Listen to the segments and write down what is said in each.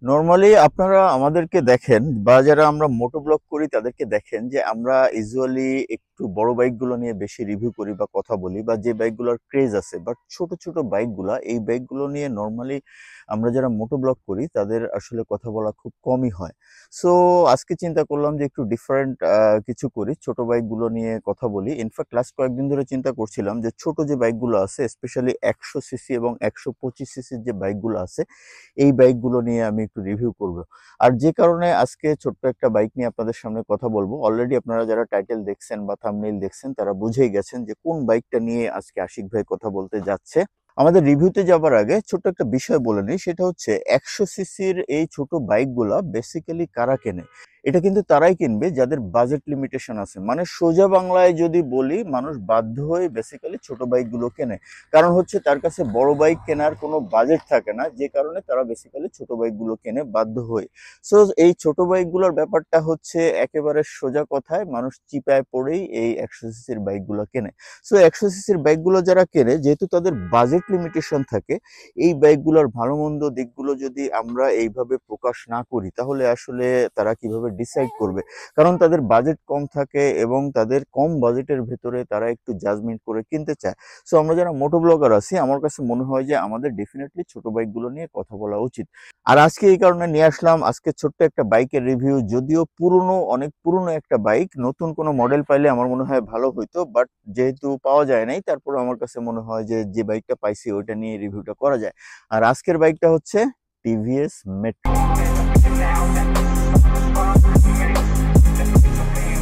Normally আপনারা আমাদেরকে দেখেন বা যারা আমরা মোটো ব্লগ করি তাদেরকে দেখেন যে আমরা ইউজুয়ালি একটু বড় বাইকগুলো নিয়ে বেশি রিভিউ করি বা কথা বলি বা যে বাইকগুলোর ক্রেজ আছে, বাট ছোট ছোট বাইকগুলা এই বাইকগুলো নিয়ে নরমালি আমরা যারা মোটো ব্লগ করি তাদের আসলে কথা বলা খুব কমই হয়। সো আজকে চিন্তা করলাম যে একটু ডিফারেন্ট কিছু করি, ছোট বাইকগুলো নিয়ে কথা বলি। ইনফ্যাক্ট লাস্ট কয়েকদিন ধরে চিন্তা করছিলাম যে ছোট যে বাইকগুলো আছে, স্পেশালি 100 সিসি এবং 125 সিসির যে বাইকগুলো আছে, এই বাইকগুলো নিয়ে আমি একটু রিভিউ করব। আর যে কারণে আজকে ছোট্ট একটা বাইক নিয়ে আপনাদের সামনে কথা বলবো। অলরেডি আপনারা যারা টাইটেল দেখছেন বা থাম্বনেইল দেখছেন তারা বুঝেই গেছেন যে কোন বাইকটা নিয়ে আজকে আশিক ভাই কথা বলতে যাচ্ছে। আমাদের রিভিউতে যাবার আগে ছোট্ট একটা বিষয় বলে নিই, সেটা হচ্ছে 100 সিসির এই ছোট বাইকগুলা বেসিক্যালি কারা কেনে? এটা কিন্তু তারাই কিনবে যাদের বাজেট লিমিটেশন আছে। মানে সোজা বাংলায় যদি বলি, মানুষ বাধ্য হয়ে বেসিক্যালি ছোট বাইকগুলো কেনে। কারণ হচ্ছে তার কাছে বড় বাইক কেনার কোনো বাজেট থাকে না, যে কারণে তারা বেসিক্যালি ছোট বাইকগুলো কেনে বাধ্য হয়ে। সো এই ছোট বাইকগুলোর ব্যাপারটা হচ্ছে একেবারে সোজা কথায় মানুষ চিপায় পড়েই এই 100 সিসির বাইকগুলো কেনে। সো 100 সিসির বাইকগুলো যারা কেনে, যেহেতু তাদের বাজেট লিমিটেশন থাকে, এই বাইকগুলোর ভালো মন্দ দিকগুলো যদি আমরা এইভাবে প্রকাশ না করি তাহলে আসলে তারা কিভাবে ডিসাইড করবে? কারণ তাদের বাজেট কম থাকে এবং তাদের কম বাজেটের ভেতরে তারা একটু জাজমেন্ট করে কিনতে চায়। সো আমরা যারা মোটো ব্লগার আছি, আমার কাছে মনে হয় যে আমাদের ডেফিনেটলি ছোট বাইকগুলো নিয়ে কথা বলা উচিত। আর আজকে এই কারণে নিয়ে আসলাম আজকে ছোট্ট একটা বাইকের রিভিউ। যদিও পুরনো, অনেক পুরনো একটা বাইক, নতুন কোনো মডেল পাইলে আমার মনে হয় ভালো হইতো, বাট যেহেতু পাওয়া যায় নাই, তারপরে আমার কাছে মনে হয় যে যে বাইকটা পাইছি ওইটা নিয়ে রিভিউটা করা যায়। আর আজকের বাইকটা হচ্ছে টিভিএস মেট্রো।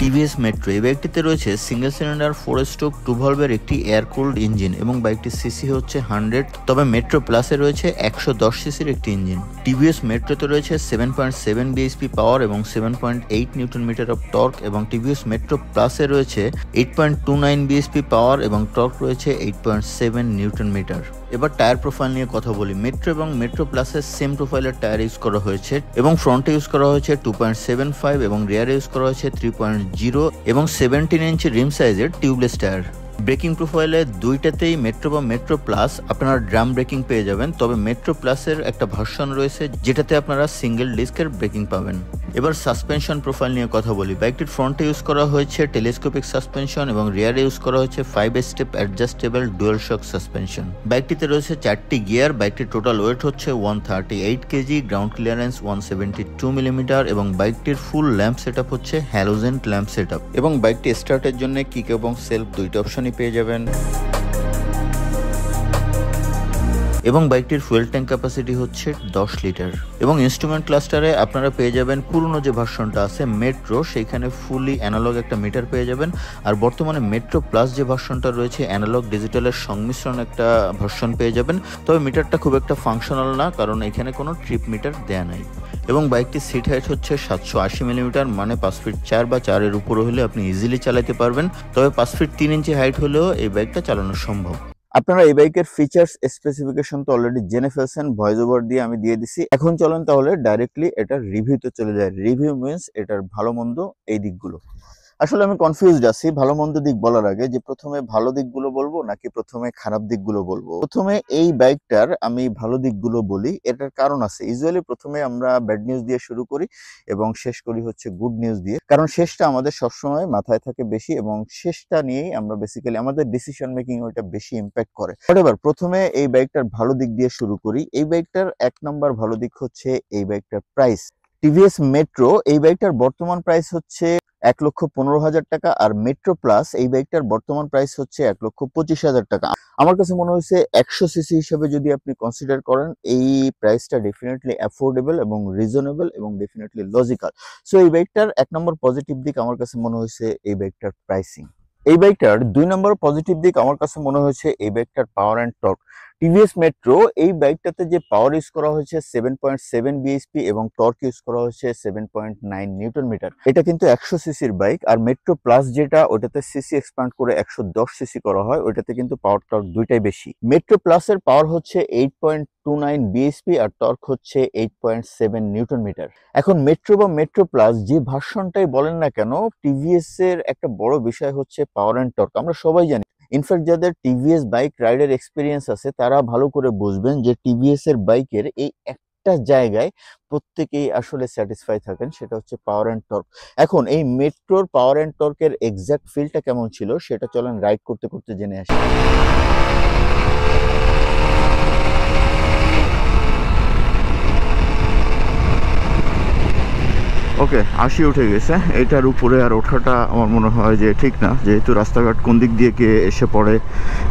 টিভিএস মেট্রো এই বাইকটিতে রয়েছে সিঙ্গেল সিলিন্ডার 4 স্ট্রোক 2 ভলভের একটি এয়ার কুলড ইঞ্জিন এবং বাইকটির সিসি হচ্ছে 100। তবে মেট্রো প্লাসে রয়েছে 110 সিসির একটি ইঞ্জিন। টিভিএস মেট্রোতে রয়েছে 7.7 বিএইচপি পাওয়ার এবং 7.8 নিউটন মিটার অফ টর্ক, এবং টিভিএস মেট্রো প্লাসে রয়েছে 8.29 বিএইচপি পাওয়ার এবং টর্ক রয়েছে 8.7 নিউটন মিটার। এবার টায়ার প্রোফাইল নিয়ে কথা বলি। মেট্রো এবং মেট্রো প্লাসের সেম প্রোফাইলের টায়ার ইউজ করা হয়েছে এবং ফ্রন্টে ইউজ করা হয়েছে 2.75 এবং রিয়ারে ইউজ করা হয়েছে 3.0 এবং 17 ইঞ্চি রিম সাইজের টিউবলেস টায়ার। ব্রেকিং প্রোফাইলে দুইটাতেই মেট্রো বা মেট্রো প্লাস আপনারা ড্রাম ব্রেকিং পেয়ে যাবেন, তবে মেট্রো প্লাসের একটা ভার্সন রয়েছে যেটাতে আপনারা সিঙ্গেল ডিস্কের ব্রেকিং পাবেন। এবার সাসপেনশন প্রোফাইল নিয়ে কথা বলি। বাইকটির ফ্রন্টে ইউজ করা হয়েছে টেলিস্কোপিক সাসপেনশন এবং রিয়ারে ইউজ করা হয়েছে 5 step adjustable dual shock suspension. বাইকটিতে রয়েছে 4টি গিয়ার। বাইকটির টোটাল ওয়েট হচ্ছে 138 কেজি, গ্রাউন্ড ক্লিয়ারেন্স 172 মিলিমিটার এবং বাইকটির ফুল ল্যাম্প সেটআপ হচ্ছে হ্যালোজেন ল্যাম্প সেটআপ। এবং বাইকটি স্টার্টের জন্য কিক এবং সেলফ দুইটা অপশন পেয়ে যাবেন। এবং বাইকটির ফুয়েল ট্যাঙ্ক ক্যাপাসিটি হচ্ছে 10 লিটার। এবং ইনস্ট্রুমেন্ট ক্লাস্টারে আপনারা পেয়ে যাবেন পুরনো যে ভার্সনটা আছে মেট্রো, সেইখানে ফুলি অ্যানালগ একটা মিটার পেয়ে যাবেন। আর বর্তমানে মেট্রো প্লাস যে ভার্সনটা রয়েছে অ্যানালগ ডিজিটালের সংমিশ্রণ একটা ভার্সন পেয়ে যাবেন। তবে মিটারটা খুব একটা ফাংশনাল না, কারণ এখানে কোনো ট্রিপ মিটার দেয়া নাই। এবং বাইকটির সিট হাইট হচ্ছে 780 মিলিমিটার, মানে 5 ফিট 4 বা 4-এর উপরে হলে আপনি ইজিলি চালাতে পারবেন। তবে 5 ফিট 3 ইঞ্চি হাইট হলেও এই বাইকটা চালানো সম্ভব। আপনারা এই বাইকের ফিচার্স স্পেসিফিকেশন তো অলরেডি জেনে ফেলছেন, ভয়েস ওভার দিয়ে আমি দিয়ে দিছি। এখন চলেন তাহলে ডাইরেক্টলি এটার রিভিউতে চলে যায়। রিভিউ মিন্স এটার ভালো মন্দ এই দিকগুলো। আসলে আমি কনফিউজড আছি ভালো মন্দ দিক বলার আগে, যে প্রথমে ভালো দিকগুলো বলবো নাকি প্রথমে খারাপ দিকগুলো বলবো। প্রথমে এই বাইকটার আমি ভালো দিকগুলো বলি, এটার কারণ আছে। ইউজুয়ালি প্রথমে আমরা ব্যাড নিউজ দিয়ে শুরু করি এবং শেষ করি হচ্ছে গুড নিউজ দিয়ে, কারণ শেষটা আমাদের সবসময় মাথায় থাকে বেশি এবং শেষটা নিয়েই আমরা বেসিক্যালি আমাদের ডিসিশন মেকিং ওইটা বেশি ইম্প্যাক্ট করে। এবার প্রথমে এই বাইকটার ভালো দিক দিয়ে শুরু করি। এই বাইকটার 1 নম্বর ভালো দিক হচ্ছে এই বাইকটার প্রাইস। টিভিএস মেট্রো এই বাইকটার বর্তমান প্রাইস হচ্ছে 1,15,000 টাকা, আর মেট্রো প্লাস এই বাইকটার বর্তমান প্রাইস হচ্ছে 1,25,000 টাকা। আমার কাছে মনে হয়েছে 100 সিসি হিসেবে যদি আপনি কনসিডার করেন, এই প্রাইসটা ডেফিনেটলি অ্যাফোর্ডেবল এবং রিজনেবল এবং ডেফিনেটলি লজিক্যাল। সো এই বাইকটার 1 নম্বর পজিটিভ দিক আমার কাছে মনে হয়েছে এই বাইকটার প্রাইসিং। এই বাইকটার 2 নম্বর পজিটিভ দিক আমার কাছে মনে হয়েছে এই বাইকটার পাওয়ার অ্যান্ড টর্ক। টিভিএস মেট্রো এই বাইকটাতে যে পাওয়ার ইউজ করা হয়েছে 7.7 বিএইচপি এবং টর্ক ইউজ করা হয়েছে 7.9 নিউটন মিটার। এটা কিন্তু 100 সিসির বাইক। আর মেট্রো প্লাস যেটা, ওটাতে সিসি এক্সপ্যান্ড করে 110 সিসি করা হয়, ওইটাতে কিন্তু পাওয়ার টর্ক দুইটাই বেশি। মেট্রো প্লাসের পাওয়ার হচ্ছে 8.29 বিএইচপি আর টর্ক হচ্ছে 8.7 নিউটন মিটার। এখন মেট্রো বা মেট্রো প্লাস যে ভার্সনটাই বলেন না কেন, টিভিএস এর একটা বড় বিষয় হচ্ছে পাওয়ার অ্যান্ড টর্ক। আমরা সবাই জানি, ইনফ্যাক্ট যাদের টিভিএস বাইক রাইডের এক্সপিরিয়েন্স আছে তারা ভালো করে বুঝবেন যে টিভিএস এর বাইকের এই একটা জায়গায় প্রত্যেকেই আসলে স্যাটিসফাই থাকেন, সেটা হচ্ছে পাওয়ার অ্যান্ড টর্ক। এখন এই মেট্রোর পাওয়ার অ্যান্ড টর্কের এক্সাক্ট ফিলটা কেমন ছিল সেটা চলেন রাইড করতে করতে জেনে আসি। ওকে, ৮০ উঠে গেছে। এটার উপরে আর ওঠাটা আমার মনে হয় যে ঠিক না, যেহেতু রাস্তাঘাট কোন দিক দিয়ে কে এসে পড়ে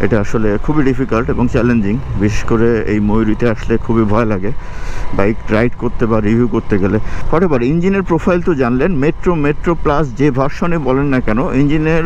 এটা আসলে খুবই ডিফিকাল্ট এবং চ্যালেঞ্জিং। বিশেষ করে এই ময়ূরীতে আসলে খুবই ভয় লাগে বাইক রাইড করতে বা রিভিউ করতে গেলে। হোয়াটএভার, ইঞ্জিনের প্রোফাইল তো জানলেন। মেট্রো প্লাস যে ভার্সনে বলেন না কেন, ইঞ্জিনের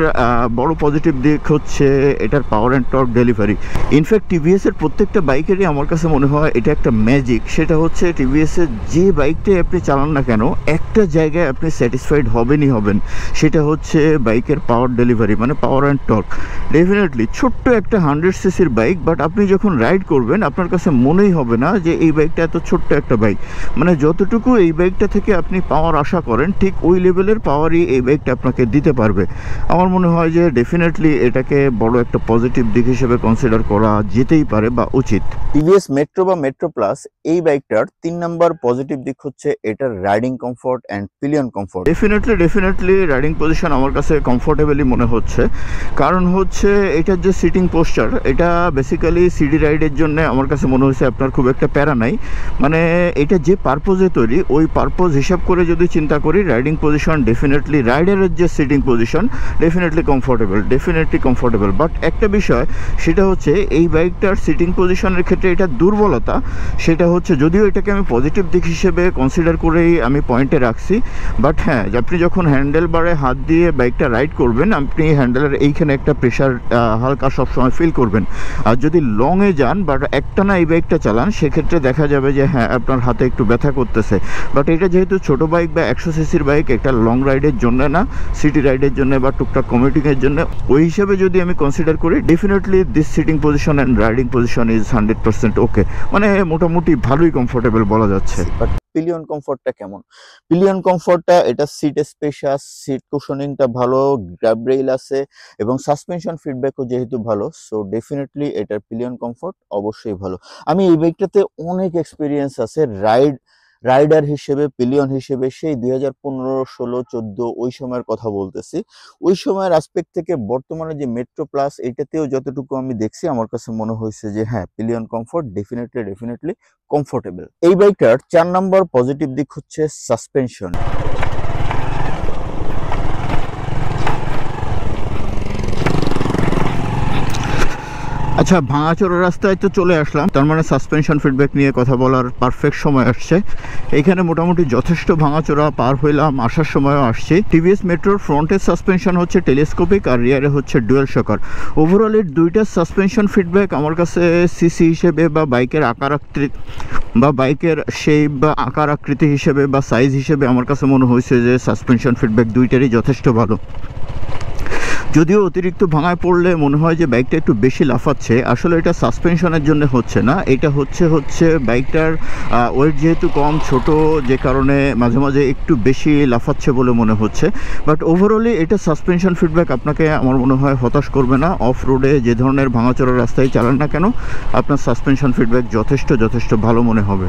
বড় পজিটিভ দিক হচ্ছে এটার power and torque delivery. In fact টিভিএসের প্রত্যেকটা বাইকেরই আমার কাছে মনে হয় এটা একটা ম্যাজিক। সেটা হচ্ছে টিভিএসের যে বাইকটাই আপনি চালান না কেন, একটা জায়গায় আপনি স্যাটিসফাইড হবেনই হবেন, সেটা হচ্ছে বাইকের পাওয়ার ডেলিভারি, মানে পাওয়ার অ্যান্ড টর্ক। ডেফিনেটলি ছোট্ট একটা 100 সিসির বাইক, বাট আপনি যখন রাইড করবেন আপনার কাছে মনেই হবে না যে এই বাইকটা এত ছোট্ট একটা বাইক। মানে যতটুকু এই বাইকটা থেকে আপনি পাওয়ার আশা করেন ঠিক ওই লেভেলের পাওয়ারই এই বাইকটা আপনাকে দিতে পারবে। আমার মনে হয় যে ডেফিনেটলি এটাকে বড় একটা পজিটিভ দিক হিসেবে কনসিডার করা যেতেই পারে বা উচিত। টিভিএস মেট্রো বা মেট্রো প্লাস এই বাইকটার 3 নাম্বার পজিটিভ দিক হচ্ছে এটার riding comfort and pillion comfort. Definitely riding position আমার কাছে কমফোর্টেবলই মনে হচ্ছে। কারণ হচ্ছে এটার যে সিটিং পোস্টার, এটা বেসিক্যালি সিডি রাইডের জন্য আমার কাছে মনে হচ্ছে আপনার খুব একটা প্যারা নাই। মানে এটা যে পারপোজে তৈরি, ওই পারপোজ হিসাব করে যদি চিন্তা করি, রাইডিং পজিশন ডেফিনেটলি রাইডারের যে sitting position definitely comfortable. But একটা বিষয়, সেটা হচ্ছে এই বাইকটার সিটিং পজিশনের ক্ষেত্রে এটা দুর্বলতা। সেটা হচ্ছে, যদিও এটাকে আমি পজিটিভ দিক হিসেবে কনসিডার করেই আমি পয়েন্টে রাখছি, বাট হ্যাঁ, আপনি যখন হ্যান্ডেল বারে হাত দিয়ে বাইকটা রাইড করবেন, আপনি হ্যান্ডেলের এইখানে একটা প্রেশার হালকা সবসময় ফিল করবেন। আর যদি লংয়ে যান বা একটানা এই বাইকটা চালান, সেক্ষেত্রে দেখা যাবে যে হ্যাঁ, আপনার হাতে একটু ব্যথা করতেছে। বাট এটা যেহেতু ছোটো বাইক বা 100 সিসির বাইক, একটা লং রাইডের জন্য না, সিটি রাইডের জন্য বা টুকটাক কমিউটিংয়ের জন্য, ওই হিসাবে যদি আমি কনসিডার করি, definitely this sitting position and riding position is 100% okay. মানে মোটামুটি ভালোই কমফোর্টেবল বলা যাচ্ছে। বাট পিলিয়ন কমফোর্টটা কেমন? পিলিয়ন কমফোর্টটা, এটা সিট স্পেশাস, সিট কুশনিংটা ভালো, গ্র্যাব রেইল আছে এবং সাসপেনশন ফিডব্যাকও যেহেতু ভালো, সো ডেফিনেটলি এটার পিলিয়ন কমফোর্ট অবশ্যই ভালো। আমি এই বাইকটাতে অনেক এক্সপিরিয়েন্স আছে রাইডার হিসেবে, পিলিয়ন হিসেবে। সেই 2015, 16, 14 ওই সময়ের কথা বলতেছি। ওই সময়ের অ্যাসপেক্ট থেকে বর্তমানে যে মেট্রো প্লাস, এটাতেও যতটুকু আমি দেখছি আমার কাছে মনে হয়েছে যে হ্যাঁ, পিলিয়ন কমফোর্ট ডেফিনেটলি কমফোর্টেবল। এই বাইকটার 4 নম্বর পজিটিভ দিক হচ্ছে সাসপেনশন। আচ্ছা, ভাঙাচোরা রাস্তায় তো চলে আসলাম, তার মানে সাসপেনশন ফিডব্যাক নিয়ে কথা বলার পারফেক্ট সময় আসছে। এইখানে মোটামুটি যথেষ্ট ভাঙাচোরা পার হইলাম, আসার সময়ও আসছে। টিভিএস মেট্রোর ফ্রন্টের সাসপেনশন হচ্ছে টেলিস্কোপিক আর রিয়ারে হচ্ছে ডুয়েল শকার। ওভারঅল এর দুইটা সাসপেনশন ফিডব্যাক আমার কাছে সিসি হিসেবে বা বাইকের আকার আকৃতি বা বাইকের শেপ বা আকার আকৃতি হিসেবে বা সাইজ হিসেবে আমার কাছে মনে হয়েছে যে সাসপেনশন ফিডব্যাক দুইটারই যথেষ্ট ভালো। যদিও অতিরিক্ত ভাঙায় পড়লে মনে হয় যে বাইকটা একটু বেশি লাফাচ্ছে, আসলে এটা সাসপেনশনের জন্য হচ্ছে না, এটা হচ্ছে বাইকটার ওয়েট যেহেতু কম, ছোট, যে কারণে মাঝে মাঝে একটু বেশি লাফাচ্ছে বলে মনে হচ্ছে। বাট ওভারঅলি এটা সাসপেনশন ফিডব্যাক আপনাকে আমার মনে হয় হতাশ করবে না। অফ রোডে যে ধরনের ভাঙাচোরা রাস্তায় চালান না কেন, আপনার সাসপেনশন ফিডব্যাক যথেষ্ট ভালো মনে হবে।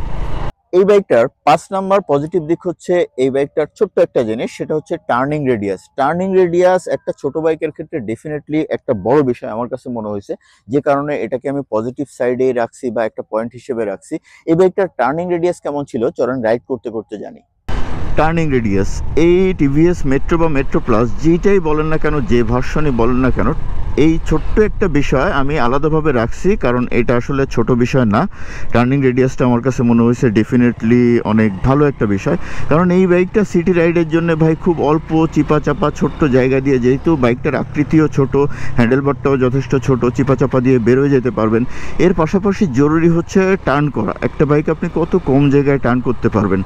এই বাইকটার 5 নাম্বার পজিটিভ দিক হচ্ছে এই বাইকটার ছোট্ট একটা জিনিস, সেটা হচ্ছে টার্নিং রেডিয়াস। একটা ছোট বাইকের ক্ষেত্রে ডেফিনেটলি একটা বড় বিষয় আমার কাছে মনে হয়েছে, যে কারণে এটাকে আমি পজিটিভ সাইডেই রাখছি বা একটা পয়েন্ট হিসেবে রাখছি। এই বাইকটার টার্নিং রেডিয়াস কেমন ছিল চলেন রাইড করতে করতে জানি। টার্নিং রেডিয়াস এই টিভিএস মেট্রো বা মেট্রো প্লাস যেটাই বলেন না কেন, যে ভার্সনই বলেন না কেন, এই ছোট্ট একটা বিষয় আমি আলাদাভাবে রাখছি, কারণ এটা আসলে ছোট বিষয় না। টার্নিং রেডিয়াসটা আমার কাছে মনে হয়েছে ডেফিনেটলি অনেক ভালো একটা বিষয়, কারণ এই বাইকটা সিটি রাইডের জন্য ভাই খুব অল্প চিপা চাপা ছোট্ট জায়গা দিয়ে, যেহেতু বাইকটার আকৃতিও ছোট, হ্যান্ডেলবারটাও যথেষ্ট ছোট, চিপা চাপা দিয়ে বেরোয় যেতে পারবেন। এর পাশাপাশি জরুরি হচ্ছে টার্ন করা। একটা বাইক আপনি কত কম জায়গায় টার্ন করতে পারবেন।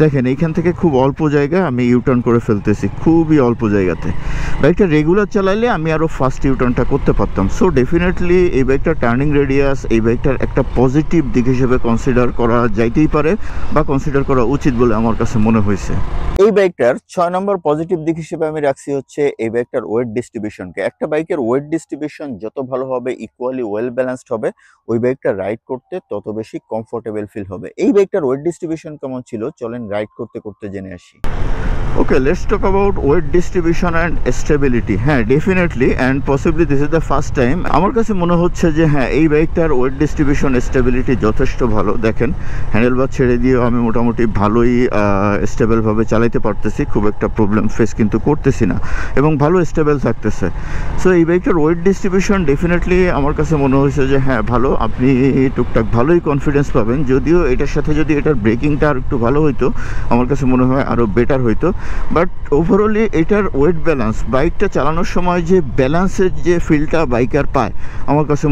দেখেন এইখান থেকে খুব অল্প জায়গায় আমি ইউটার্ন করে ফেলতেছি, খুবই অল্প জায়গাতে। বাইকটা রেগুলার চালাইলে আমি আরও ফাস্ট ইউটার্ন টার্নটা করতে পারতাম। সো ডেফিনেটলি এই বাইকটা টার্নিং রেডিয়াস এই বাইকটার একটা পজিটিভ দিক হিসেবে কনসিডার করা যাইতেই পারে বা কনসিডার করা উচিত বলে আমার কাছে মনে হয়েছে। এই বাইকটার 6 নম্বর পজিটিভ দিক হিসেবে আমি রাখছি হচ্ছে এই বাইকটার ওয়েট ডিস্ট্রিবিউশনকে। একটা বাইকের ওয়েট ডিস্ট্রিবিউশন যত ভালো হবে, ইকুয়ালি ওয়েল ব্যালেন্সড হবে, ওই বাইকটা রাইড করতে তত বেশি কমফোর্টেবল ফিল হবে। এই বাইকটার ওয়েট ডিস্ট্রিবিউশন কেমন ছিল চলেন রাইড করতে করতে জেনে আসি। Okay, let's talk about weight distribution and stability. হ্যাঁ, definitely and possibly this is the first time আমার কাছে মনে হচ্ছে যে হ্যাঁ এই বাইকটার ওয়েট ডিস্ট্রিবিউশন স্টেবিলিটি যথেষ্ট ভালো। দেখেন হ্যান্ডেলবার ছেড়ে দিয়েও আমি মোটামুটি ভালোই স্টেবলভাবে চালাইতে পারতেছি, খুব একটা প্রবলেম ফেস কিন্তু করতেছি না এবং ভালো স্টেবল থাকতেছে। সো এই বাইকটার ওয়েট ডিস্ট্রিবিউশন ডেফিনেটলি আমার কাছে মনে হয়েছে যে হ্যাঁ ভালো, আপনি টুকটাক ভালোই কনফিডেন্স পাবেন। যদিও এটার সাথে যদি এটার ব্রেকিংটা আর একটু ভালো হইতো আমার কাছে মনে হয় আরও বেটার হইতো, বাট ওভারঅলি এটার ওয়েট ব্যালেন্স, বাইকটা চালানোর সময় যে ব্যালেন্সের যে ফিলটা বাইকার পায় আমার কাছে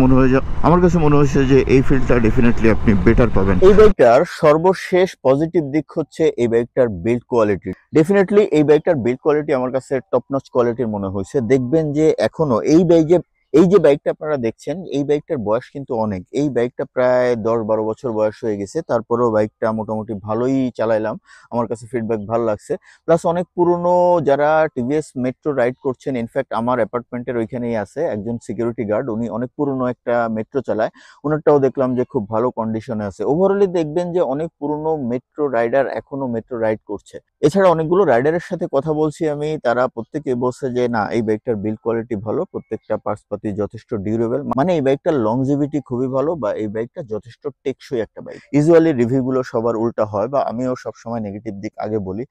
মনে হয়েছে যে এই ফিলটা ডেফিনেটলি আপনি বেটার পাবেন। এই বাইকটার সর্বশেষ পজিটিভ দিক হচ্ছে এই বাইকটার বিল্ড কোয়ালিটি। ডেফিনেটলি এই বাইকটার বিল্ড কোয়ালিটি আমার কাছে টপ নচ কোয়ালিটির মনে হয়েছে। দেখবেন যে এখনো এই যে বাইকটা আপনারা দেখছেন এই বাইকটার বয়স কিন্তু অনেক। এই বাইকটা প্রায় 10-12 বছর বয়স হয়ে গেছে, তারপরেও বাইকটা মোটামুটি ভালোই চালাইলাম, আমার কাছে ফিডব্যাক ভালো লাগছে। প্লাস অনেক পুরনো যারা টিভিএস মেট্রো রাইড করছেন, ইনফ্যাক্ট আমার অ্যাপার্টমেন্টের ওইখানেই আছে একজন সিকিউরিটি গার্ড, উনি অনেক পুরনো একটা মেট্রো চালায়, ওনারটাও দেখলাম যে খুব ভালো কন্ডিশনে আছে। ওভারঅলি দেখবেন যে অনেক পুরনো মেট্রো রাইডার এখনো মেট্রো রাইড করছে। এছাড়া অনেকগুলো রাইডারের সাথে কথা বলছি আমি, তারা প্রত্যেকে বলছে যে না এই বাইকটার বিল্ড কোয়ালিটি ভালো, প্রত্যেকটা পার্টস পাতি যথেষ্ট ডিউরেবল, মানে এই বাইকটার লংজিভিটি খুবই ভালো বা এই বাইকটা যথেষ্ট টেকসই একটা বাইক। ইউজুয়ালি রিভিউ গুলো সবার উল্টা হয় বা আমিও সবসময় নেগেটিভ দিক আগে বলি,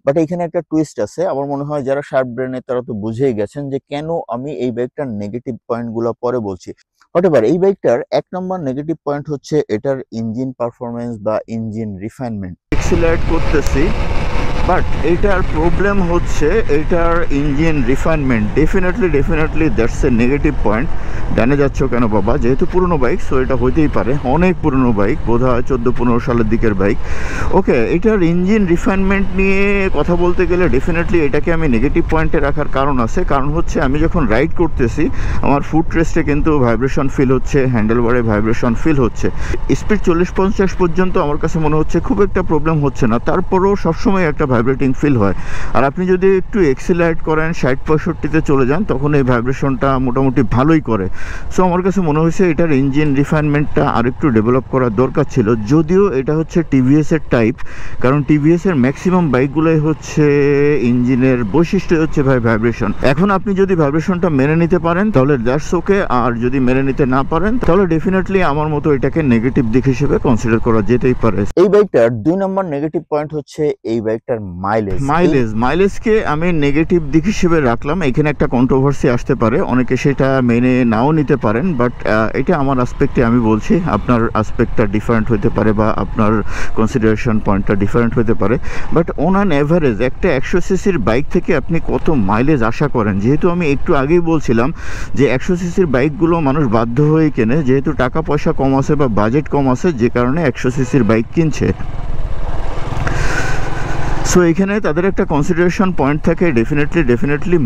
বাট এখানে একটা টুইস্ট আছে। আমার মনে হয় যারা শার্প ব্রেনে তারা তো বুঝেই গেছেন যে কেন আমি এই বাইকটার নেগেটিভ পয়েন্ট গুলো পরে বলছি। হোয়াটএভার, এই বাইকটার 1 নম্বর নেগেটিভ পয়েন্ট হচ্ছে এটার ইঞ্জিন পারফরমেন্স বা ইঞ্জিন রিফাইনমেন্ট। এক্সিলারেট করতেছি বাট এইটার প্রবলেম হচ্ছে এইটার engine refinement. Definitely that's a negative point. ডানে যাচ্ছ কেন বাবা? যেহেতু পুরনো বাইক সো এটা হইতেই পারে, অনেক পুরনো বাইক, বোধ হয় 14-15 সালের দিকের বাইক। ওকে, এটার ইঞ্জিন রিফাইনমেন্ট নিয়ে কথা বলতে গেলে ডেফিনেটলি এটাকে আমি নেগেটিভ পয়েন্টে রাখার কারণ আছে। কারণ হচ্ছে আমি যখন রাইড করতেছি আমার ফুট রেস্টে কিন্তু ভাইব্রেশন ফিল হচ্ছে, হ্যান্ডেলবারে ভাইব্রেশন ফিল হচ্ছে। স্পিড 40-50 পর্যন্ত আমার কাছে মনে হচ্ছে খুব একটা প্রবলেম হচ্ছে না, তারপরেও সবসময় একটা ভাইব্রেটিং ফিল হয়। আর আপনি যদি একটু এক্সিলারেট করেন 60-65-তে চলে যান তখন এই ভাইব্রেশনটা মোটামুটি ভালোই করে। সো আমার কাছে মনে হয়েছে এটার ইঞ্জিন রিফাইনমেন্টটা আর একটু ডেভেলপ করার দরকার ছিল। যদিও এটা হচ্ছে টিভিএস এর টাইপ, কারণ টিভিএস এর ম্যাক্সিমাম বাইকগুলোই হচ্ছে ইঞ্জিনের বৈশিষ্ট্য হচ্ছে ভাইব্রেশন। এখন আপনি যদি ভাইব্রেশনটা মেনে নিতে পারেন তাহলে দ্যাটস ওকে, আর যদি মেনে নিতে না পারেন তাহলে ডেফিনেটলি আমার মতো এটাকে নেগেটিভ দিক হিসেবে কনসিডার করা যেতেই পারে। এই বাইকটার 2 নম্বর নেগেটিভ পয়েন্ট হচ্ছে এই বাইকটার মাইলেজকে আমি নেগেটিভ দিক হিসেবে রাখলাম। এখানে একটা কন্ট্রোভার্সি আসতে পারে, অনেকে সেটা মেনে নাও নিতে পারেন, বাট এটা আমার আসপেক্টে আমি বলছি, আপনার আসপেক্টটা ডিফারেন্ট হতে পারে বা আপনার কনসিডারেশন পয়েন্টটা ডিফারেন্ট হতে পারে। বাট অন অ্যান এভারেজ একটা 100 সিসির বাইক থেকে আপনি কত মাইলেজ আশা করেন? যেহেতু আমি একটু আগেই বলছিলাম যে 100 সিসির বাইকগুলো মানুষ বাধ্য হয়ে কেনে, যেহেতু টাকা পয়সা কম আছে বা বাজেট কম আছে যে কারণে 100 সিসির বাইক কিনছে। সো এখানে তাদের একটা কনসিডারেশন পয়েন্ট থাকে, ডেফিনেটলি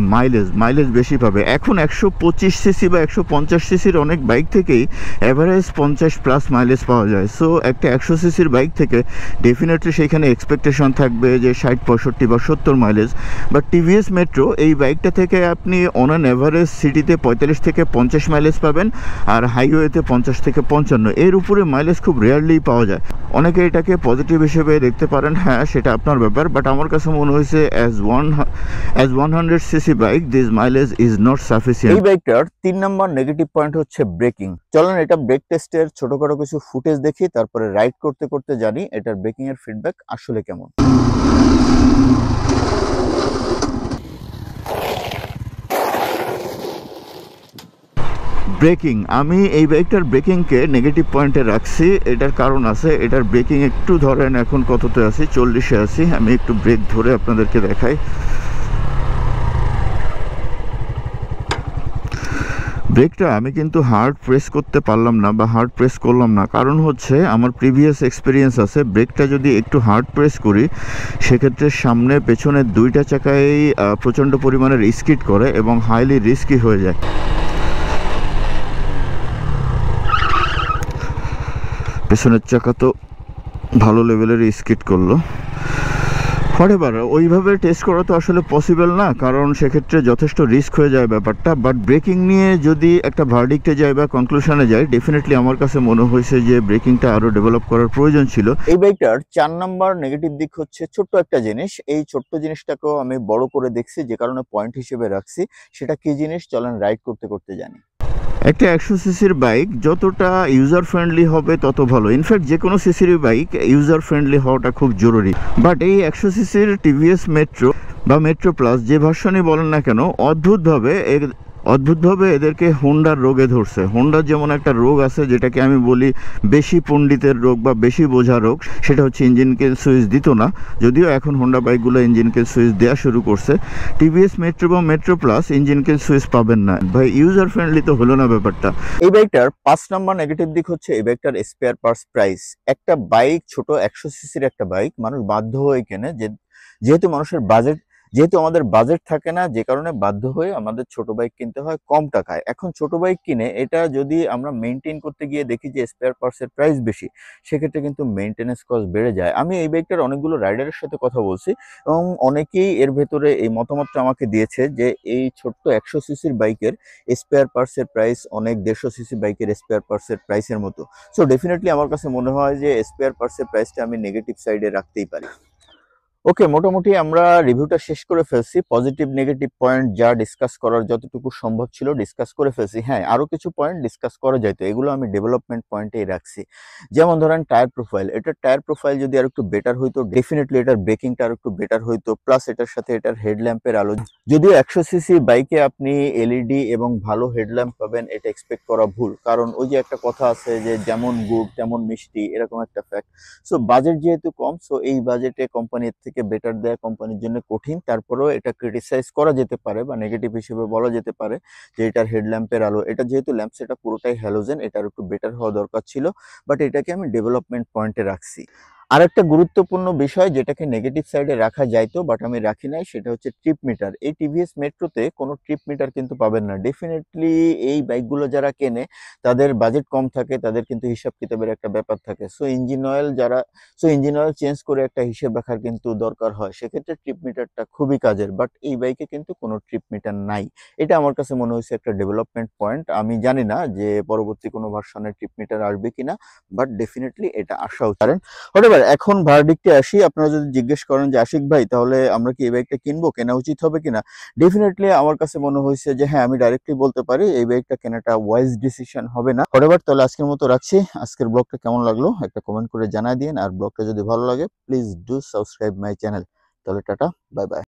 মাইলেজ বেশি পাবে। এখন 125 সিসি বা 150 সিসির অনেক বাইক থেকেই অ্যাভারেজ 50+ মাইলেজ পাওয়া যায়। সো একটা 100 সিসির বাইক থেকে ডেফিনেটলি সেখানে এক্সপেকটেশন থাকবে যে 60, 65 বা 70 মাইলেজ। বাট টিভিএস মেট্রো এই বাইকটা থেকে আপনি অন অ্যান অ্যাভারেজ সিটিতে 45 থেকে 50 মাইলেজ পাবেন, আর হাইওয়েতে 50 থেকে 55। এর উপরে মাইলেজ খুব রেয়ারলি পাওয়া যায়। অনেকে এটাকে পজিটিভ হিসেবে দেখতে পারেন, হ্যাঁ সেটা আপনার ব্যাপার, বাট আমার কাছে মনে হয়েছে as 100 CC bike this mileage is not sufficient. এই বাইকটার 3 নম্বর নেগেটিভ পয়েন্ট হচ্ছে ব্রেকিং। চলেন এটা ব্রেক টেস্টের ছোটখাটো কিছু ফুটেজ দেখি, তারপরে রাইড করতে করতে জানি এটার ব্রেকিং এর ফিডব্যাক আসলে কেমন। ব্রেকিং, আমি এই বাইকটার ব্রেকিংকে নেগেটিভ পয়েন্টে রাখছি। এটার কারণ আছে, এটার ব্রেকিং একটু ধরেন এখন কততে আছি, 40-এ আছি। আমি একটু ব্রেক ধরে আপনাদেরকে দেখাই। ব্রেকটা আমি কিন্তু হার্ড প্রেস করতে পারলাম না বা হার্ড প্রেস করলাম না, কারণ হচ্ছে আমার প্রিভিয়াস এক্সপিরিয়েন্স আছে ব্রেকটা যদি একটু হার্ড প্রেস করি সেক্ষেত্রে সামনে পেছনে দুইটা চাকায় প্রচণ্ড পরিমাণের স্কিড করে এবং হাইলি রিস্কি হয়ে যায়। পেছনের চাকা তো ভালো লেভেলের স্কিড করলো। হোয়াটএভার, ওইভাবে টেস্ট করা তো আসলে পসিবল না, কারণ সেক্ষেত্রে যথেষ্ট রিস্ক হয়ে যায় ব্যাপারটা। বাট ব্রেকিং নিয়ে যদি একটা ভার্ডিক্টে যায় বা কনক্লুশনে যায়, ডেফিনেটলি আমার কাছে মনে হয়েছে যে ব্রেকিংটা আরও ডেভেলপ করার প্রয়োজন ছিল। এই বাইকটার 4 নাম্বার নেগেটিভ দিক হচ্ছে ছোট্ট একটা জিনিস। এই ছোট্ট জিনিসটাকেও আমি বড় করে দেখছি, যে কারণে পয়েন্ট হিসেবে রাখছি। সেটা কি জিনিস চলেন রাইড করতে করতে জানি। একটা 100 সিসির বাইক যতটা ইউজার ফ্রেন্ডলি হবে তত ভালো। ইনফ্যাক্ট যে কোনো সিসির বাইক ইউজার ফ্রেন্ডলি হওয়াটা খুব জরুরি। বাট এই 100 সিসির টিভিএস মেট্রো বা মেট্রো প্লাস যে ভার্সনই বলেন না কেন, অদ্ভুতভাবে এদেরকে হোন্ডার রোগে ধরছে। হোন্ডার যেমন একটা রোগ আছে যেটাকে আমি বলি বেশি পণ্ডিতের রোগ বা বেশি বোঝা রোগ, সেটা হচ্ছে ইঞ্জিন কিল সুইচ দিত না। যদিও এখন হোন্ডা বাইকগুলো ইঞ্জিন কিল সুইচ দেওয়া শুরু করছে, টিভিএস মেট্রো বা মেট্রো প্লাস ইঞ্জিন কিল সুইচ পাবেন না ভাই। ইউজার ফ্রেন্ডলি তো হলো না ব্যাপারটা। এই বাইকটার 5 নাম্বার নেগেটিভ দিক হচ্ছে এই বাইকটার স্পেয়ার পার্টস প্রাইস। একটা বাইক, ছোট 100 সিসির একটা বাইক মানুষ বাধ্য হয়ে কেনে, যেহেতু আমাদের বাজেট থাকে না, যে কারণে বাধ্য হয়ে আমাদের ছোট বাইক কিনতে হয় কম টাকায়। এখন ছোট বাইক কিনে এটা যদি আমরা মেনটেন করতে গিয়ে দেখি যে স্পেয়ার পার্টসের প্রাইস বেশি, সেক্ষেত্রে কিন্তু মেনটেনেন্স কস্ট বেড়ে যায়। আমি এই বাইকটার অনেকগুলো রাইডারের সাথে কথা বলছি এবং অনেকেই এর ভেতরে এই মতামতটা আমাকে দিয়েছে যে এই ছোট্ট 100 সিসির বাইকের স্পেয়ার পার্টসের প্রাইস অনেক 150 সিসি বাইকের স্পেয়ার পার্টসের প্রাইসের মতো। সো ডেফিনেটলি আমার কাছে মনে হয় যে স্পেয়ার পার্টসের প্রাইসটা আমি নেগেটিভ সাইডে রাখতেই পারি। ওকে, মোটামুটি আমরা রিভিউটা শেষ করে ফেলছি। পজিটিভ নেগেটিভ পয়েন্ট যা ডিসকাস করার যতটুকু সম্ভব ছিল ডিসকাস করে ফেলছি। হ্যাঁ, আরো কিছু পয়েন্ট ডিসকাস করা যাইতো, এগুলো আমি ডেভেলপমেন্ট পয়েন্টেই রাখছি। যেমন ধরেন টায়ার প্রোফাইল, এটার টায়ার প্রোফাইল যদি আর একটু বেটার হইতো, ডেফিনেটলি এটার ব্রেকিংটা আর একটু বেটার হইতো। প্লাস এটার সাথে এটার হেডল্যাম্পের আলো, যদিও 100 সিসি বাইকে আপনি এলইডি এবং ভালো হেডল্যাম্প পাবেন এটা এক্সপেক্ট করা ভুল, কারণ ওই যে একটা কথা আছে যে যেমন গুড় তেমন মিষ্টি, এরকম একটা ফ্যাক্ট। সো বাজেট যেহেতু কম, সো এই বাজেটে কোম্পানির থেকে বেটার দেয়া কোম্পানির জন্য কঠিন। তারপরেও এটা ক্রিটিসাইজ করা যেতে পারে বা নেগেটিভ হিসেবে বলা যেতে পারে যে এটার হেডল্যাম্পের আলো, এটা যেহেতু ল্যাম্প সেটা পুরোটাই হ্যালোজেন, এটার একটু বেটার হওয়া দরকার ছিল। বাট এটাকে আমি ডেভেলপমেন্ট পয়েন্টে রাখছি। আর একটা গুরুত্বপূর্ণ বিষয় যেটাকে নেগেটিভ সাইডে রাখা যাইতো বাট আমি রাখি নাই, সেটা হচ্ছে ট্রিপ মিটার। এই টিভিএস মেট্রোতে কোনো ট্রিপ মিটার কিন্তু পাবেন না। ডেফিনেটলি এই বাইকগুলো যারা কেনে তাদের বাজেট কম থাকে, তাদের কিন্তু হিসাব কিতাবের একটা ব্যাপার থাকে। সো ইঞ্জিন অয়েল চেঞ্জ করে একটা হিসেব রাখার কিন্তু দরকার হয়, সেক্ষেত্রে ট্রিপ মিটারটা খুবই কাজের। বাট এই বাইকে কিন্তু কোনো ট্রিপ মিটার নাই। এটা আমার কাছে মনে হয়েছে একটা ডেভেলপমেন্ট পয়েন্ট। আমি জানি না যে পরবর্তী কোনো ভার্সনে ট্রিপ মিটার আসবে কিনা, বাট ডেফিনেটলি এটা আসা উচিত। এখন ভার্ডিক্টে আসি। আপনারা যদি জিজ্ঞেস করেন যে আশিক ভাই তাহলে আমরা কি এই বাইকটা কিনবো, কেনা উচিত হবে কিনা, ডেফিনেটলি আমার কাছে মনে হয়েছে যে হ্যাঁ, আমি ডাইরেক্টলি বলতে পারি এই বাইকটা কেনাটা ওয়াইজ ডিসিশন হবে না। তাহলে আজকের মতো রাখছি। আজকের ব্লগটা কেমন লাগলো একটা কমেন্ট করে জানাই দিন, আর ব্লগটা যদি ভালো লাগে please do subscribe my channel. তাহলে টাটা, বাই বাই।